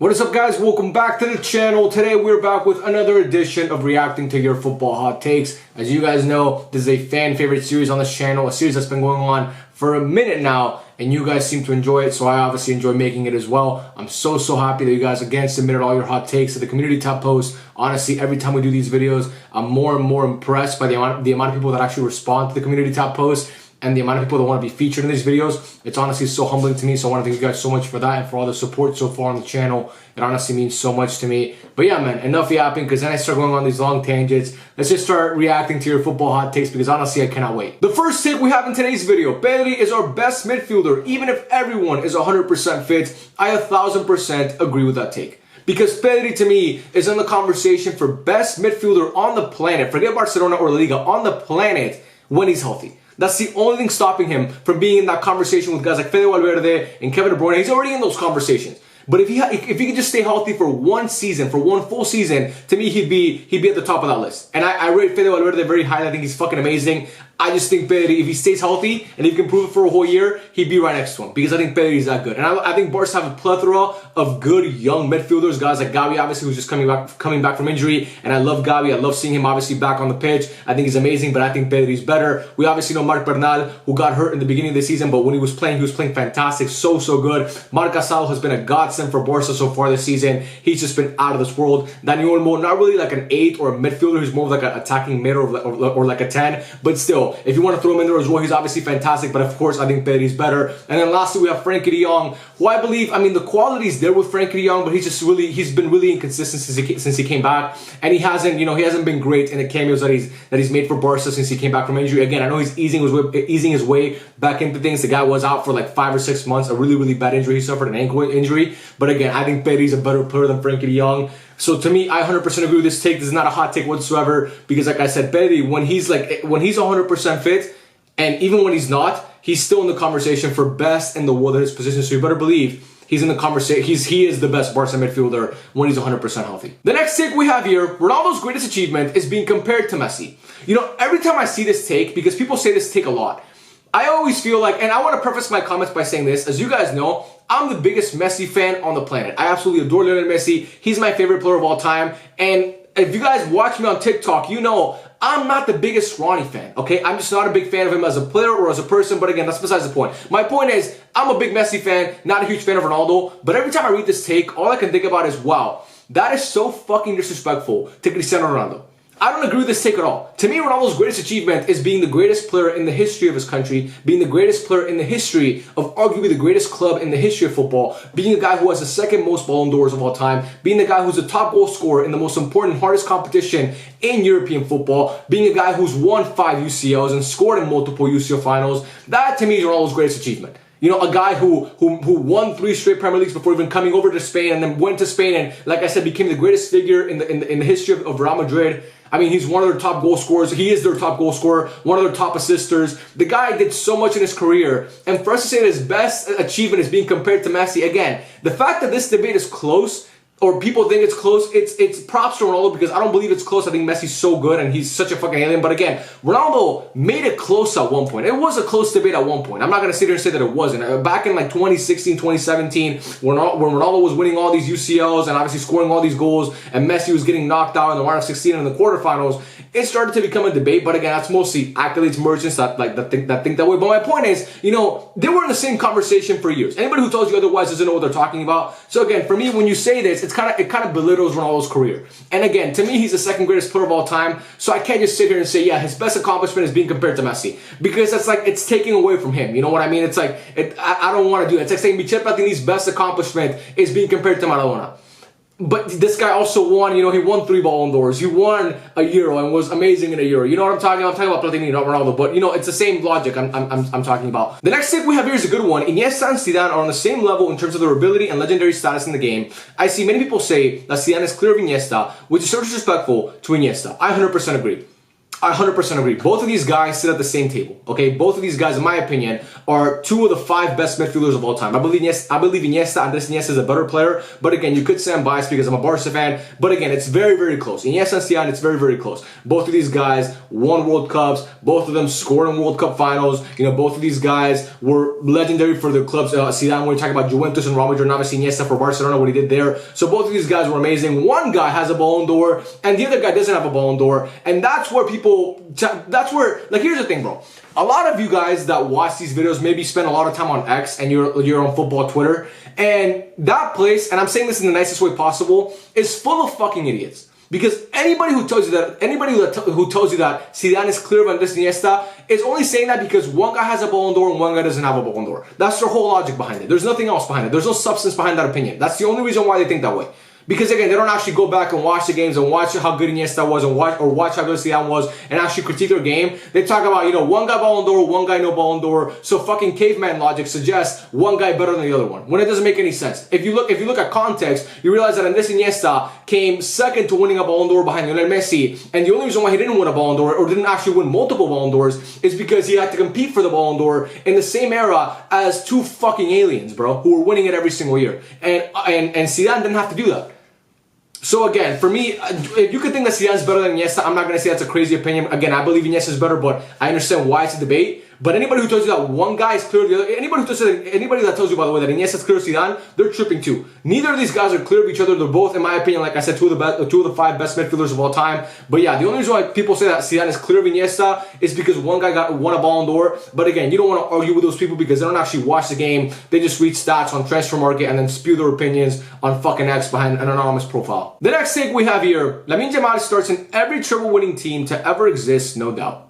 What is up, guys? Welcome back to the channel. Today we're back with another edition of reacting to your football hot takes. As you guys know, this is a fan favorite series on this channel, a series that's been going on for a minute now, and you guys seem to enjoy it, so I obviously enjoy making it as well. I'm so happy that you guys again submitted all your hot takes to the community tab post. Honestly, every time we do these videos, I'm more and more impressed by the amount of people that actually respond to the community tab post and the amount of people that want to be featured in these videos. It's honestly so humbling to me, so I want to thank you guys so much for that and for all the support so far on the channel. It honestly means so much to me. But yeah, man, enough yapping, because then I start going on these long tangents. Let's just start reacting to your football hot takes, because honestly, I cannot wait. The first take we have in today's video: Pedri is our best midfielder, even if everyone is 100% fit. I 1000% agree with that take. Because Pedri, to me, is in the conversation for best midfielder on the planet. Forget Barcelona or La Liga, on the planet when he's healthy. That's the only thing stopping him from being in that conversation with guys like Fede Valverde and Kevin De Bruyne. He's already in those conversations. But if he could just stay healthy for one season, for one full season, to me he'd be at the top of that list. And I rate Fede Valverde very highly. I think he's fucking amazing. I just think Pedri, if he stays healthy and he can prove it for a whole year, he'd be right next to him, because I think Pedri is that good. And I think Barca have a plethora of good young midfielders, guys like Gavi, obviously, who's just coming back from injury. And I love Gavi. I love seeing him obviously back on the pitch. I think he's amazing, but I think Pedri's better. We obviously know Marc Bernal, who got hurt in the beginning of the season, but when he was playing fantastic, so good. Marc Salah has been a godsend for Barca so far this season. He's just been out of this world. Dani Olmo, not really like an 8 or a midfielder, who's more of like an attacking mid or like a 10, but still, if you want to throw him in there as well, he's obviously fantastic, but of course I think Pedri's better. And then lastly we have Frenkie de Jong, who I believe, the quality's there with Frenkie de Jong, but he's been really inconsistent since he came back, and he hasn't been great in the cameos that he's made for Barca since he came back from injury. Again, I know he's easing his way back into things. The guy was out for like 5 or 6 months, a really bad injury. He suffered an ankle injury, but again, I think Pedri's a better player than Frenkie de Jong. So to me, I 100% agree with this take. This is not a hot take whatsoever, because like I said, Pedri, when he's 100% fit, and even when he's not, he's still in the conversation for best in the world at his position. So you better believe he's in the conversation. He is the best Barca midfielder when he's 100% healthy. The next take we have here: Ronaldo's greatest achievement is being compared to Messi. Every time I see this take, because people say this take a lot, I always feel like, and I want to preface my comments by saying this, as you guys know, I'm the biggest Messi fan on the planet. I absolutely adore Lionel Messi. He's my favorite player of all time. And if you guys watch me on TikTok, you know I'm not the biggest Ronnie fan, okay? I'm just not a big fan of him as a player or as a person, but again, that's besides the point. My point is, I'm a big Messi fan, not a huge fan of Ronaldo, but every time I read this take, all I can think about is, wow, that is so fucking disrespectful to Cristiano Ronaldo. I don't agree with this take at all. To me, Ronaldo's greatest achievement is being the greatest player in the history of his country, being the greatest player in the history of arguably the greatest club in the history of football, being a guy who has the second most Ballon d'Ors of all time, being the guy who's the top goal scorer in the most important, hardest competition in European football, being a guy who's won 5 UCLs and scored in multiple UCL finals. That, to me, is Ronaldo's greatest achievement. A guy who won 3 straight Premier Leagues before even coming over to Spain, and then went to Spain and, like I said, became the greatest figure in the history of Real Madrid. He's one of their top goal scorers. He is their top goal scorer, one of their top assisters. The guy did so much in his career. And for us to say that his best achievement is being compared to Messi, again, the fact that this debate is close, or people think it's close, it's props to Ronaldo, because I don't believe it's close. I think Messi's so good and he's such a fucking alien. But again, Ronaldo made it close at one point. It was a close debate at one point. I'm not going to sit here and say that it wasn't. Back in like 2016, 2017, when Ronaldo was winning all these UCLs and obviously scoring all these goals, and Messi was getting knocked out in the round of 16 in the quarterfinals, it started to become a debate. But again, that's mostly accolades merchants that think that way. But my point is, they were in the same conversation for years. Anybody who tells you otherwise doesn't know what they're talking about. So again, for me, when you say this, it kind of belittles Ronaldo's career. And again, to me, he's the second greatest player of all time. So I can't just sit here and say, yeah, his best accomplishment is being compared to Messi, because that's like, it's taking away from him. You know what I mean? It's like, I don't want to do that. It's like saying Michel Platini's best accomplishment is being compared to Maradona. But this guy also won, he won 3 Ballon d'Ors. He won a Euro and was amazing in a Euro. You know what I'm talking about? I'm talking about Platini, not Ronaldo. But, it's the same logic I'm talking about. The next tip we have here is a good one. Iniesta and Zidane are on the same level in terms of their ability and legendary status in the game. I see many people say that Zidane is clear of Iniesta, which is so disrespectful to Iniesta. I 100% agree. I 100% agree. Both of these guys sit at the same table, okay? Both of these guys, in my opinion, are two of the 5 best midfielders of all time. I believe Iniesta, Andres Iniesta is a better player, but again, you could say I'm biased because I'm a Barca fan, but again, it's very, very close. Iniesta and Zidane, it's very, very close. Both of these guys won World Cups. Both of them scored in World Cup finals. You know, both of these guys were legendary for their clubs. Zidane, when you talk about Juventus and Real Madrid, and obviously Iniesta for Barcelona, what he did there. So both of these guys were amazing. One guy has a Ballon d'Or, and the other guy doesn't have a Ballon d'Or, and that's where like, here's the thing, bro. A lot of you guys that watch these videos maybe spend a lot of time on X and you're on football Twitter, and that place, and I'm saying this in the nicest way possible, is full of fucking idiots. Because anybody who tells you that Zidane is clear of Andres Iniesta is only saying that because one guy has a Ballon d'Or and one guy doesn't have a Ballon d'Or. That's their whole logic behind it. There's nothing else behind it. There's no substance behind that opinion. That's the only reason why they think that way. Because again, they don't actually go back and watch the games and watch how good Iniesta was and watch how good Zidane was and actually critique their game. They talk about, you know, one guy Ballon d'Or, one guy no Ballon d'Or. So fucking caveman logic suggests one guy better than the other one, when it doesn't make any sense. If you look at context, you realize that Andres Iniesta came second to winning a Ballon d'Or behind Lionel Messi, and the only reason why he didn't win a Ballon d'Or or didn't actually win multiple Ballon d'Ors is because he had to compete for the Ballon d'Or in the same era as 2 fucking aliens, bro, who were winning it every single year. And Zidane didn't have to do that. So again, for me, if you could think that Zidane's better than Iniesta, I'm not going to say that's a crazy opinion. Again, I believe Iniesta is better, but I understand why it's a debate. But anybody who tells you that one guy is clear, anybody that tells you, by the way, that Iniesta is clear of Zidane, they're tripping too. Neither of these guys are clear of each other. They're both, in my opinion, like I said, two of the 5 best midfielders of all time. But yeah, the only reason why people say that Zidane is clear of Iniesta is because one guy won a Ballon d'Or. But again, you don't want to argue with those people because they don't actually watch the game. They just read stats on Transfer Market and then spew their opinions on fucking X behind an anonymous profile. The next take we have here, Lamine Yamal starts in every treble-winning team to ever exist, no doubt.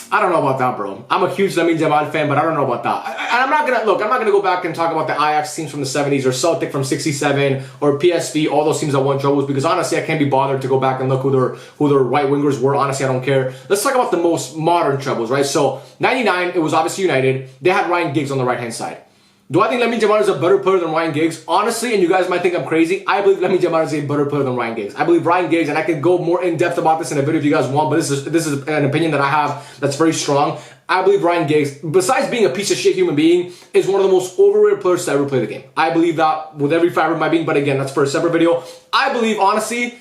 I don't know about that, bro. I'm a huge Lamine Yamal fan, but I don't know about that. And I'm not gonna go back and talk about the Ajax teams from the 70s or Celtic from 67 or PSV, all those teams that won trebles, because honestly, I can't be bothered to go back and look who their right wingers were. Honestly, I don't care. Let's talk about the most modern trebles, right? So, 99, it was obviously United. They had Ryan Giggs on the right-hand side. Do I think Lamine Yamal is a better player than Ryan Giggs? Honestly, and you guys might think I'm crazy, I believe Lamine Yamal is a better player than Ryan Giggs. I believe Ryan Giggs, and I can go more in depth about this in a video if you guys want, but this is an opinion that I have that's very strong. I believe Ryan Giggs, besides being a piece of shit human being, is one of the most overrated players to ever play the game. I believe that with every fiber of my being, but again, that's for a separate video. I believe, honestly,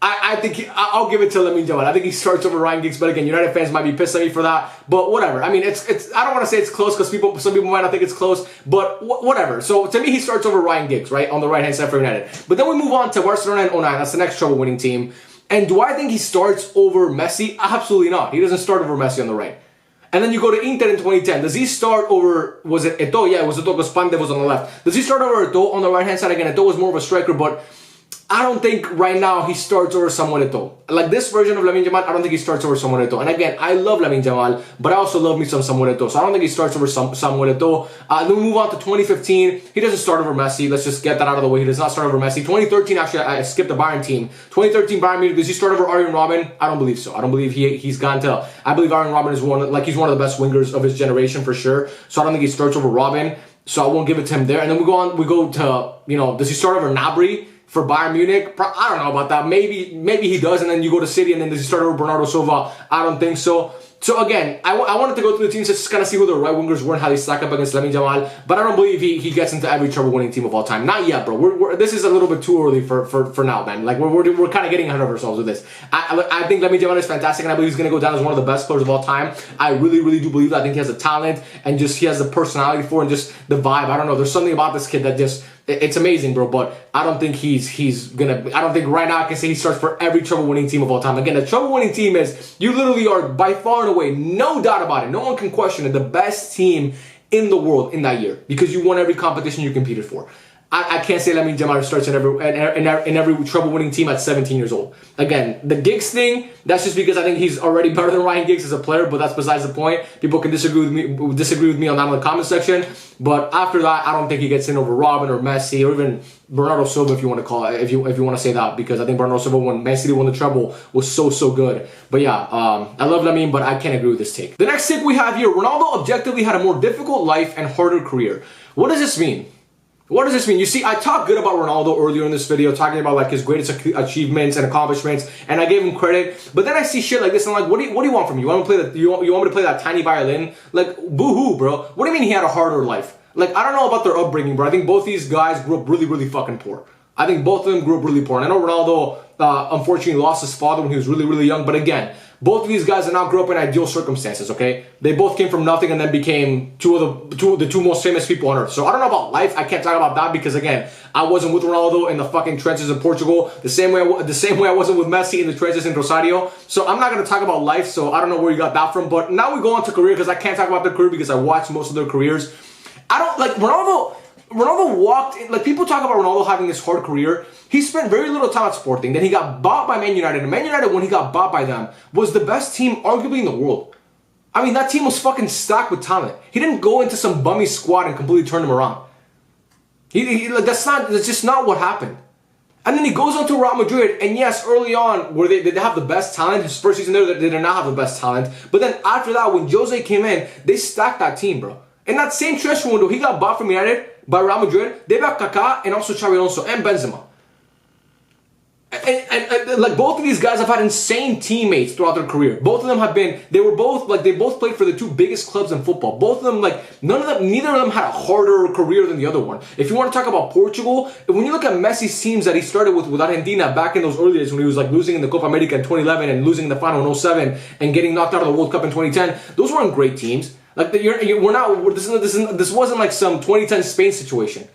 I think I'll give it to Lamine Yamal. I think he starts over Ryan Giggs, but again, United fans might be pissed at me for that. But whatever. I mean, it's. I don't want to say it's close because some people might not think it's close. But whatever. So to me, he starts over Ryan Giggs, right, on the right hand side for United. But then we move on to Barcelona in 09. That's the next treble-winning team. And do I think he starts over Messi? Absolutely not. He doesn't start over Messi on the right. And then you go to Inter in 2010. Does he start over, was it Eto'o? Yeah, it was Eto'o because Pandev was on the left. Does he start over Eto'o on the right hand side? Again, Eto'o was more of a striker, but I don't think right now he starts over Samuel Eto'o. Like this version of Lamine Yamal, I don't think he starts over Samuel Eto'o. And again, I love Lamine Yamal, but I also love me some Samuel Eto'o. So I don't think he starts over Samuel Eto'o. Then we move on to 2015. He doesn't start over Messi. Let's just get that out of the way. He does not start over Messi. 2013, actually, I skipped the Bayern team. 2013 Bayern Munich, does he start over Arjen Robben? I don't believe so. I don't believe he's gone to. I believe Arjen Robben is he's one of the best wingers of his generation for sure. So I don't think he starts over Robben. So I won't give it to him there. And then we go to, you know, does he start over Gnabry for Bayern Munich? I don't know about that. Maybe he does, and then you go to City, and then does he start over Bernardo Silva? I don't think so. So again, I wanted to go through the teams just to kind of see who the right wingers were and how they stack up against Lamine Yamal, but I don't believe he gets into every treble-winning team of all time. Not yet, bro. This is a little bit too early for now, man. Like we're kind of getting ahead of ourselves with this. I think Lamine Yamal is fantastic, and I believe he's going to go down as one of the best players of all time. I really, really do believe that. I think he has the talent and just he has the personality for it and just the vibe. I don't know. There's something about this kid that just. It's amazing, bro, but I don't think I don't think right now I can say he starts for every treble-winning team of all time. Again, a treble-winning team is, you literally are by far and away, no doubt about it, no one can question it, the best team in the world in that year because you won every competition you competed for. I can't say Lamine Yamal starts in every treble-winning team at 17 years old. Again, the Giggs thing, that's just because I think he's already better than Ryan Giggs as a player, but that's besides the point. People can disagree with me on that in the comment section. But after that, I don't think he gets in over Robben or Messi or even Bernardo Silva, if you want to call it, if you want to say that, because I think Bernardo Silva, when Man City won the treble, was so good. But yeah, I love Lamine, but I can't agree with this take. The next take we have here, Ronaldo objectively had a more difficult life and harder career. What does this mean? What does this mean? You see, I talked good about Ronaldo earlier in this video, talking about like his greatest achievements and accomplishments, and I gave him credit. But then I see shit like this, and I'm like, what do you want from me? You want to play you want me to play that tiny violin? Like, boo-hoo, bro. What do you mean he had a harder life? Like, I don't know about their upbringing, bro. I think both these guys grew up really, really fucking poor. I think both of them grew up really poor. And I know Ronaldo, unfortunately, lost his father when he was really, really young. But again, both of these guys did not grow up in ideal circumstances, okay? They both came from nothing and then became the two most famous people on earth. So I don't know about life. I can't talk about that because, again, I wasn't with Ronaldo in the fucking trenches in Portugal the same way I wasn't with Messi in the trenches in Rosario. So I'm not going to talk about life, so I don't know where you got that from. But now we go on to career because I can't talk about their career because I watched most of their careers. I don't, like, Ronaldo walked in, like, people talk about Ronaldo having this hard career. He spent very little time at Sporting. Then he got bought by Man United. And Man United, when he got bought by them, was the best team arguably in the world. I mean, that team was fucking stacked with talent. He didn't go into some bummy squad and completely turn them around. Like, that's just not what happened. And then he goes on to Real Madrid, and yes, early on, where they have the best talent, his first season there, they did not have the best talent. But then after that, when Jose came in, they stacked that team, bro. In that same transfer window, he got bought from United by Real Madrid. They got Kaká and also Xabi Alonso and Benzema. And like, both of these guys have had insane teammates throughout their career. Both of them have been, they both played for the two biggest clubs in football. Both of them, like, neither of them had a harder career than the other one. If you want to talk about Portugal, when you look at Messi's teams that he started with Argentina back in those early days when he was like losing in the Copa America in 2011 and losing in the final in 07 and getting knocked out of the World Cup in 2010, those weren't great teams. Like, this wasn't like some 2010 Spain situation.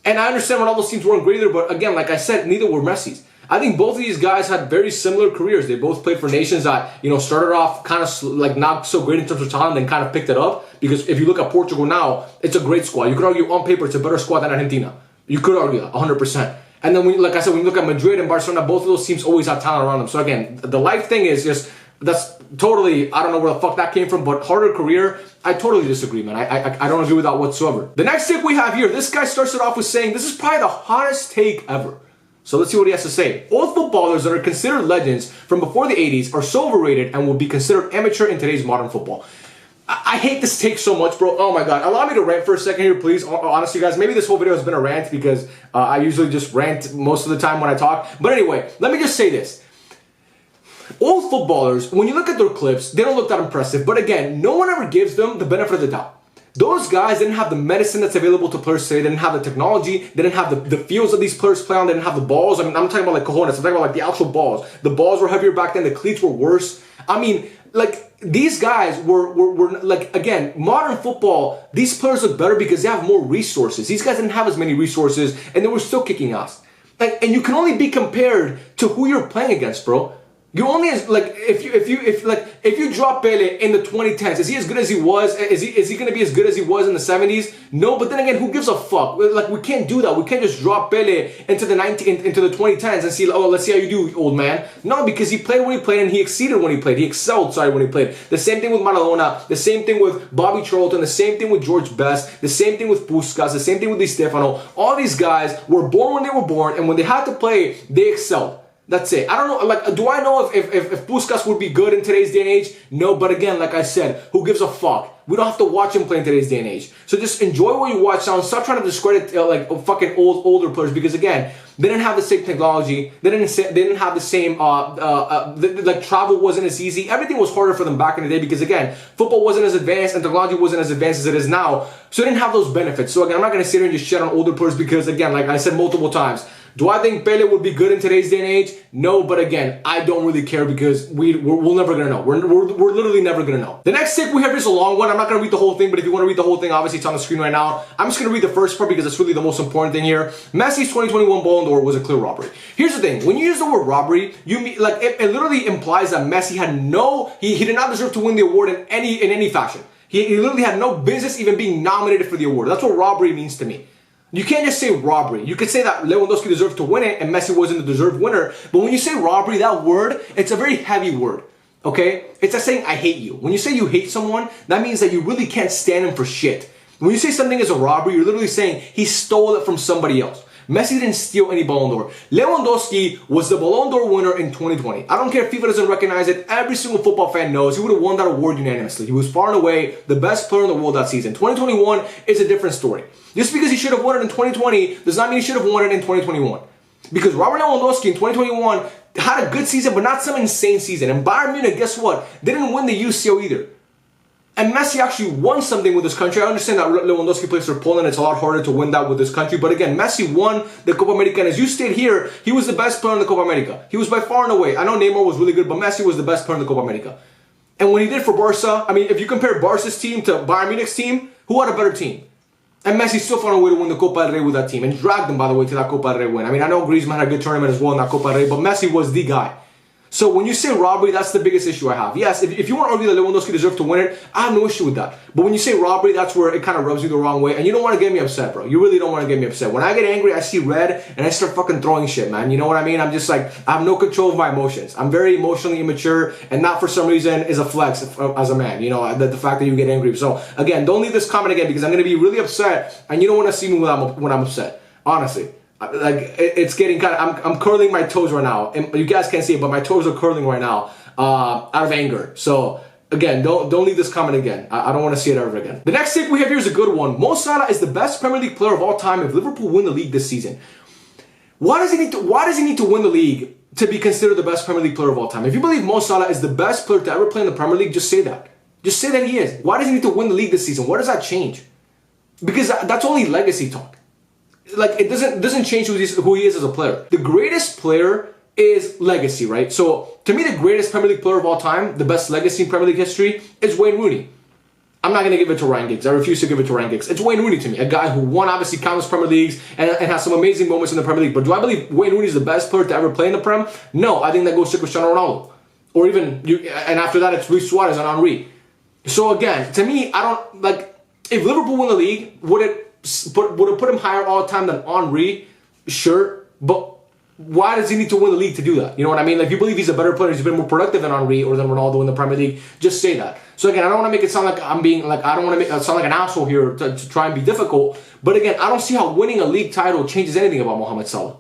And I understand when all those teams weren't great either, but again, like I said, neither were Messi's. I think both of these guys had very similar careers. They both played for nations that, you know, started off kind of like not so great in terms of talent, then kind of picked it up. Because if you look at Portugal now, it's a great squad. You could argue on paper it's a better squad than Argentina. You could argue that 100%. And then, like I said, when you look at Madrid and Barcelona, both of those teams always have talent around them. So again, the life thing is just, that's totally, I don't know where the fuck that came from, but harder career, I totally disagree, man. I don't agree with that whatsoever. The next take we have here, this guy starts it off with saying, this is probably the hottest take ever. So let's see what he has to say. Old footballers that are considered legends from before the 80s are so overrated and will be considered amateur in today's modern football. I hate this take so much, bro. Oh my god. Allow me to rant for a second here, please. Honestly, guys, maybe this whole video has been a rant because I usually just rant most of the time when I talk. But anyway, let me just say this. Old footballers, when you look at their clips, they don't look that impressive. But again, no one ever gives them the benefit of the doubt. Those guys didn't have the medicine that's available to players today. They didn't have the technology. They didn't have the fields that these players play on. They didn't have the balls. I mean, I'm talking about like cojones. I'm talking about like the actual balls. The balls were heavier back then. The cleats were worse. I mean, like, these guys were like, again, modern football, these players look better because they have more resources. These guys didn't have as many resources and they were still kicking ass. Like, and you can only be compared to who you're playing against, bro. You only as like if you drop Pele in the 2010s, is he as good as he was? Is he gonna be as good as he was in the 70s? No, but then again, who gives a fuck? Like, we can't do that. We can't just drop Pele into the 2010s and see, oh, let's see how you do, old man. No, because he played when he played and he exceeded when he played. He excelled, sorry, when he played. The same thing with Maradona, the same thing with Bobby Charlton, the same thing with George Best, the same thing with Puskas, the same thing with Di Stefano. All these guys were born when they were born, and when they had to play, they excelled. That's it. I don't know, like, do I know if Puskas would be good in today's day and age? No, but again, like I said, who gives a fuck? We don't have to watch him play in today's day and age. So just enjoy what you watch now and stop trying to discredit like fucking older players, because again, they didn't have the same technology. They didn't have the same like, travel wasn't as easy. Everything was harder for them back in the day because again, football wasn't as advanced and technology wasn't as advanced as it is now. So they didn't have those benefits. So again, I'm not gonna sit here and just shit on older players because again, like I said multiple times, do I think Pele would be good in today's day and age? No, but again, I don't really care because we're never gonna know. We're literally never gonna know. The next tip we have is a long one. I'm not gonna read the whole thing, but if you want to read the whole thing, obviously it's on the screen right now. I'm just gonna read the first part because it's really the most important thing here. Messi's 2021 Ballon d'Or was a clear robbery. Here's the thing: when you use the word robbery, you mean like it literally implies that Messi had he did not deserve to win the award in any fashion. He literally had no business even being nominated for the award. That's what robbery means to me. You can't just say robbery. You could say that Lewandowski deserved to win it and Messi wasn't the deserved winner. But when you say robbery, that word, it's a very heavy word. Okay? It's like saying I hate you. When you say you hate someone, that means that you really can't stand him for shit. When you say something is a robbery, you're literally saying he stole it from somebody else. Messi didn't steal any Ballon d'Or. Lewandowski was the Ballon d'Or winner in 2020. I don't care if FIFA doesn't recognize it. Every single football fan knows he would have won that award unanimously. He was far and away the best player in the world that season. 2021 is a different story. Just because he should have won it in 2020 does not mean he should have won it in 2021. Because Robert Lewandowski in 2021 had a good season, but not some insane season. And Bayern Munich, guess what? They didn't win the UCL either. And Messi actually won something with this country. I understand that Lewandowski plays for Poland. It's a lot harder to win that with this country. But again, Messi won the Copa America. And as you stated here, he was the best player in the Copa America. He was by far and away. I know Neymar was really good, but Messi was the best player in the Copa America. And when he did for Barca, I mean, if you compare Barca's team to Bayern Munich's team, who had a better team? And Messi still found a way to win the Copa del Rey with that team and dragged them, by the way, to that Copa del Rey win. I mean, I know Griezmann had a good tournament as well in that Copa del Rey, but Messi was the guy. So when you say robbery, that's the biggest issue I have. Yes, if you want to argue that Lewandowski deserved to win it, I have no issue with that. But when you say robbery, that's where it kind of rubs you the wrong way. And you don't want to get me upset, bro. You really don't want to get me upset. When I get angry, I see red and I start fucking throwing shit, man. You know what I mean? I'm just like, I have no control of my emotions. I'm very emotionally immature, and that for some reason is a flex as a man. You know, the fact that you get angry. So again, don't leave this comment again because I'm going to be really upset and you don't want to see me when I'm upset. Honestly. Like it's getting kind of, I'm curling my toes right now, and you guys can't see it, but my toes are curling right now out of anger. So again, don't leave this comment again. I don't want to see it ever again. The next take we have here is a good one. Mo Salah is the best Premier League player of all time if Liverpool win the league this season. Why does he need to win the league to be considered the best Premier League player of all time? If you believe Mo Salah is the best player to ever play in the Premier League, just say that. Just say that he is. Why does he need to win the league this season? What does that change? Because that's only legacy talk. Like, it doesn't change who he is as a player. The greatest player is legacy, right? So, to me, the greatest Premier League player of all time, the best legacy in Premier League history, is Wayne Rooney. I'm not going to give it to Ryan Giggs. I refuse to give it to Ryan Giggs. It's Wayne Rooney to me, a guy who won, obviously, countless Premier Leagues and has some amazing moments in the Premier League. But do I believe Wayne Rooney is the best player to ever play in the Prem? No, I think that goes to Cristiano Ronaldo. Or even, and after that, it's Luis Suarez and Henry. So, again, to me, I don't, like, if Liverpool win the league, would it put him higher all the time than Henry? Sure, but why does he need to win the league to do that? You know what I mean? Like, if you believe he's a better player, he's been more productive than Henry or than Ronaldo in the Premier League, just say that. So again, I don't want to make it sound like I'm being, like, I don't want to make it sound like an asshole here to try and be difficult, but again, I don't see how winning a league title changes anything about Mohamed Salah.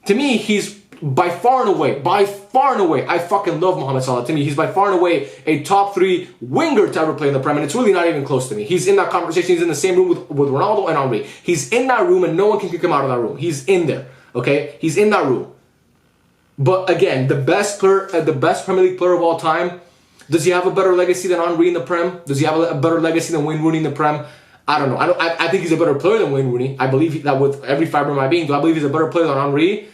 To me, he's by far and away, I fucking love Mohamed Salah. To me, he's by far and away a top 3 winger to ever play in the Prem, and it's really not even close to me. He's in that conversation. He's in the same room with Ronaldo and Henry. He's in that room, and no one can kick him out of that room. He's in there, okay? He's in that room. But again, the best Premier League player of all time, does he have a better legacy than Henry in the Prem? Does he have a better legacy than Wayne Rooney in the Prem? I don't know. I think he's a better player than Wayne Rooney. I believe that with every fiber of my being. Do I believe he's a better player than Henry?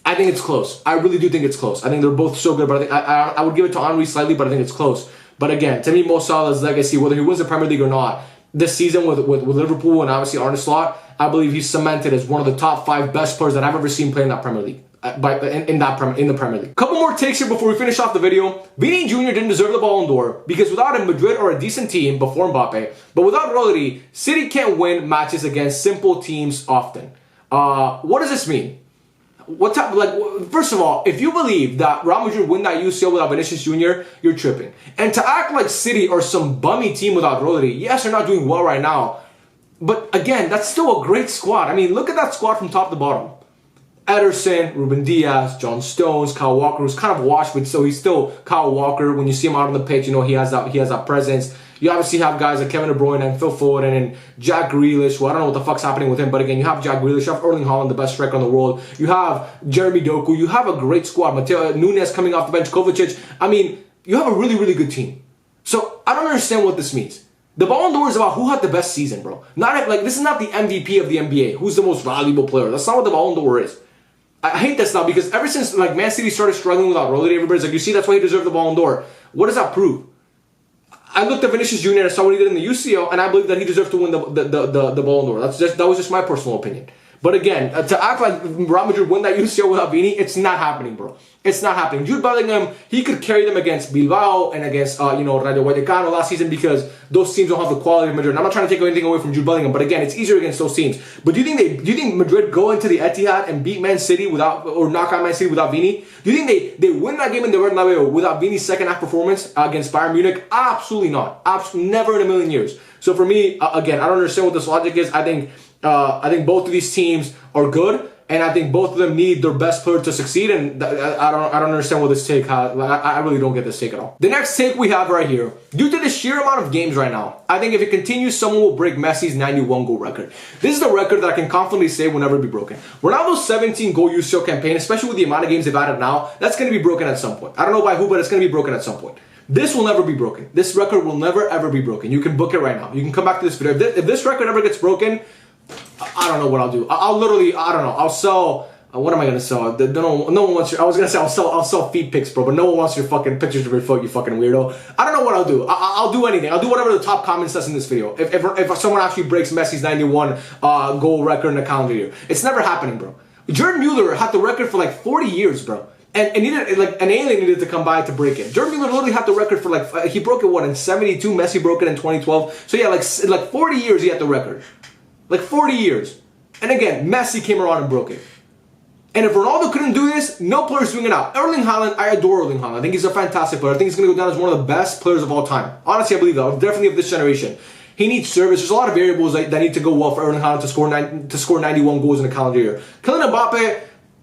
I think it's close. I really do think it's close. I think they're both so good, but I think I would give it to Henry slightly, but I think it's close. But again, to me, Mo Salah's legacy, whether he wins the Premier League or not, this season with Liverpool and obviously Arne Slot, I believe he's cemented as one of the top 5 best players that I've ever seen play in that Premier League. In the Premier League. Couple more takes here before we finish off the video. Vini Jr. didn't deserve the Ballon d'Or because without him, Madrid are a decent team before Mbappe. But without Rodri, City can't win matches against simple teams often. What does this mean? First of all, if you believe that Real Madrid win that UCL without Vinicius Jr., you're tripping. And to act like City are some bummy team without Rodri, yes, they're not doing well right now. But again, that's still a great squad. I mean, look at that squad from top to bottom. Ederson, Ruben Diaz, John Stones, Kyle Walker, who's kind of washed, but so he's still Kyle Walker. When you see him out on the pitch, you know he has that presence. You obviously have guys like Kevin De Bruyne and Phil Foden and Jack Grealish, who I don't know what the fuck's happening with him, but again, you have Jack Grealish, you have Erling Haaland, the best striker in the world. You have Jeremy Doku. You have a great squad. Mateo Nunes coming off the bench, Kovacic. I mean, you have a really, really good team. So I don't understand what this means. The Ballon d'Or is about who had the best season, bro. This is not the MVP of the NBA. Who's the most valuable player? That's not what the Ballon d'Or is. I hate this now because ever since Man City started struggling without Rodri, everybody's like, you see, that's why he deserved the Ballon d'Or. What does that prove? I looked at Vinicius Jr. and I saw what he did in the UCL, and I believe that he deserved to win the Ballon d'Or. That was just my personal opinion. But again, to act like Real Madrid win that UCL without Vini, it's not happening, bro. It's not happening. Jude Bellingham, he could carry them against Bilbao and against Rayo Vallecano last season because those teams don't have the quality of Madrid. And I'm not trying to take anything away from Jude Bellingham, but again, it's easier against those teams. But do you think Madrid go into the Etihad and beat Man City or knock out Man City without Vini? Do you think they win that game in the Bernabeu without Vini's second half performance against Bayern Munich? Absolutely not. Absolutely never in a million years. So for me, again, I don't understand what this logic is. I think both of these teams are good. And I think both of them need their best player to succeed. And I don't understand what this take has. I really don't get this take at all. The next take we have right here. Due to the sheer amount of games right now, I think if it continues, someone will break Messi's 91 goal record. This is the record that I can confidently say will never be broken. Ronaldo's 17 goal UCL campaign, especially with the amount of games they've added now, that's going to be broken at some point. I don't know by who, but it's going to be broken at some point. This will never be broken. This record will never ever be broken. You can book it right now. You can come back to this video. If this record ever gets broken, I don't know what I'll do. I'll literally, I don't know. I'll sell. What am I gonna sell? No one wants your. I was gonna say I'll sell feet pics, bro. But no one wants your fucking pictures of your foot. You fucking weirdo. I don't know what I'll do. I'll do anything. I'll do whatever the top comment says in this video. If someone actually breaks Messi's 91 goal record in a calendar year, it's never happening, bro. Jordan Mueller had the record for like 40 years, bro. And needed, like, an alien needed to come by to break it. Jordan Mueller literally had the record for like he broke it in 72. Messi broke it in 2012. So yeah, like 40 years he had the record. Like 40 years. And again, Messi came around and broke it. And if Ronaldo couldn't do this, no player's doing it now. Erling Haaland, I adore Erling Haaland. I think he's a fantastic player. I think he's going to go down as one of the best players of all time. Honestly, I believe that. Definitely of this generation. He needs service. There's a lot of variables that need to go well for Erling Haaland to score 91 goals in a calendar year. Kylian Mbappe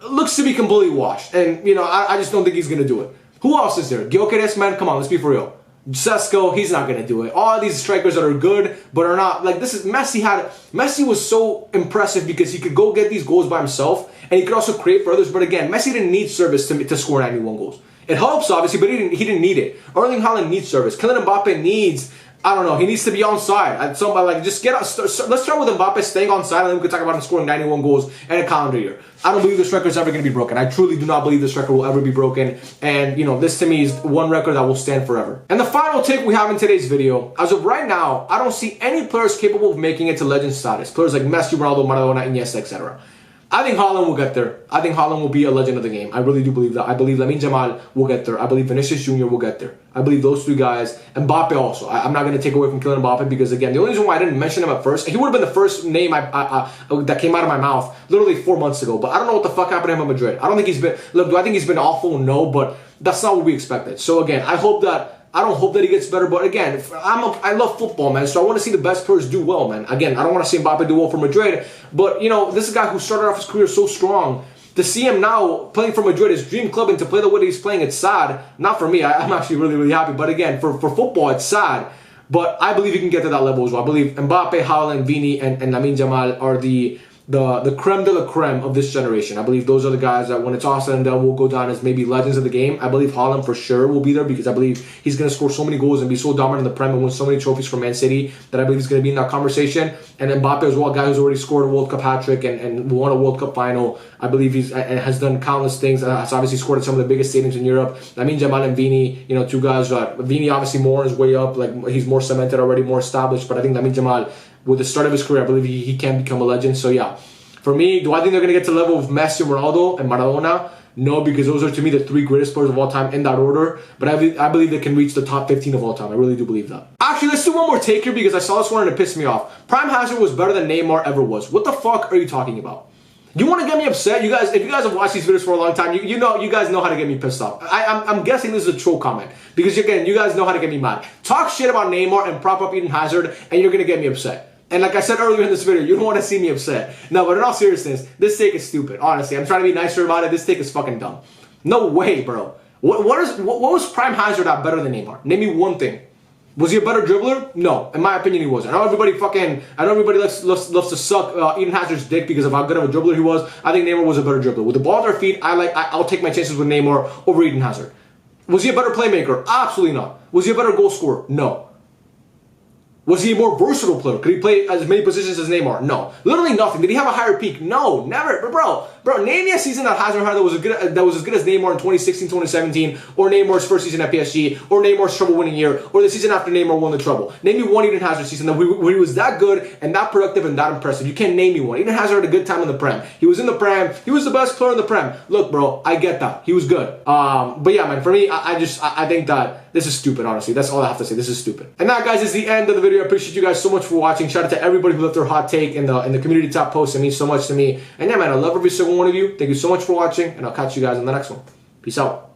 looks to be completely washed. And, you know, I just don't think he's going to do it. Who else is there? Gyökeres, man, come on, let's be for real. Sesko, he's not going to do it. All these strikers that are good, but are not, like, this is, Messi was so impressive because he could go get these goals by himself, and he could also create for others, but again, Messi didn't need service to score 91 goals. It helps, obviously, but he didn't need it. Erling Haaland needs service. Kylian Mbappe needs, I don't know, he needs to be on side. Somebody, like, just get out, let's start with Mbappe staying on side, and then we can talk about him scoring 91 goals in a calendar year. I don't believe this record is ever going to be broken. I truly do not believe this record will ever be broken. And, you know, this to me is one record that will stand forever. And the final take we have in today's video, as of right now, I don't see any players capable of making it to legend status. Players like Messi, Ronaldo, Maradona, Iniesta, etc. I think Haaland will get there. I think Haaland will be a legend of the game. I really do believe that. I believe Lamine Yamal will get there. I believe Vinicius Jr. will get there. I believe those three guys. Mbappe also. I'm not going to take away from Kylian Mbappe because, again, the only reason why I didn't mention him at first, he would have been the first name that came out of my mouth literally 4 months ago. But I don't know what the fuck happened to him in Madrid. I don't think he's been... Look, do I think he's been awful? No, but that's not what we expected. So, again, I don't hope that he gets better, but again, I love football, man, so I want to see the best players do well, man. Again, I don't want to see Mbappe do well for Madrid, but, you know, this is a guy who started off his career so strong. To see him now playing for Madrid, his dream club, and to play the way he's playing, it's sad. Not for me. I'm actually really, really happy, but again, for football, it's sad. But I believe he can get to that level as well. I believe Mbappe, Haaland, Vini, and Lamine Yamal are the creme de la creme of this generation. I believe those are the guys that when it's all said and done will go down as maybe legends of the game. I believe Haaland for sure will be there because I believe he's going to score so many goals and be so dominant in the Prem and win so many trophies for Man City that I believe he's going to be in that conversation. And Mbappe as well, a guy who's already scored a World Cup hat-trick and won a World Cup final. I believe he's and has done countless things. Has obviously scored at some of the biggest stadiums in Europe. Lamine Yamal and Vini, you know, two guys. Vini obviously more on his way up. Like, he's more cemented already, more established. But I think Lamine Yamal, with the start of his career, I believe he can become a legend. So yeah. For me, do I think they're going to get to the level of Messi, Ronaldo, and Maradona? No, because those are, to me, the three greatest players of all time in that order. But I believe they can reach the top 15 of all time. I really do believe that. Actually, let's do one more take here because I saw this one and it pissed me off. Prime Hazard was better than Neymar ever was. What the fuck are you talking about? You want to get me upset? You guys, if you guys have watched these videos for a long time, you guys know how to get me pissed off. I'm guessing this is a troll comment because, again, you guys know how to get me mad. Talk shit about Neymar and prop up Eden Hazard and you're going to get me upset. And like I said earlier in this video, you don't want to see me upset. No, but in all seriousness, this take is stupid. Honestly, I'm trying to be nicer about it. This take is fucking dumb. No way, bro. What was Prime Hazard at better than Neymar? Name me one thing. Was he a better dribbler? No. In my opinion, he wasn't. I know everybody loves to suck Eden Hazard's dick because of how good of a dribbler he was. I think Neymar was a better dribbler. With the ball at their feet, I'll take my chances with Neymar over Eden Hazard. Was he a better playmaker? Absolutely not. Was he a better goal scorer? No. Was he a more versatile player? Could he play as many positions as Neymar? No. Literally nothing. Did he have a higher peak? No, never. But bro, name me a season that Hazard had that was as good as Neymar in 2016, 2017, or Neymar's first season at PSG, or Neymar's treble-winning year, or the season after Neymar won the treble. Name me one Eden Hazard season where he was that good and that productive and that impressive. You can't name me one. Eden Hazard had a good time in the Prem. He was in the Prem. He was the best player in the Prem. Look, bro, I get that. He was good. But yeah, man, for me, I think that this is stupid, honestly. That's all I have to say. This is stupid. And that, guys, is the end of the video. I appreciate you guys so much for watching. Shout out to everybody who left their hot take in the community tab post. It means so much to me. And yeah, man, I love every single one of you. Thank you so much for watching, and I'll catch you guys in the next one. Peace out.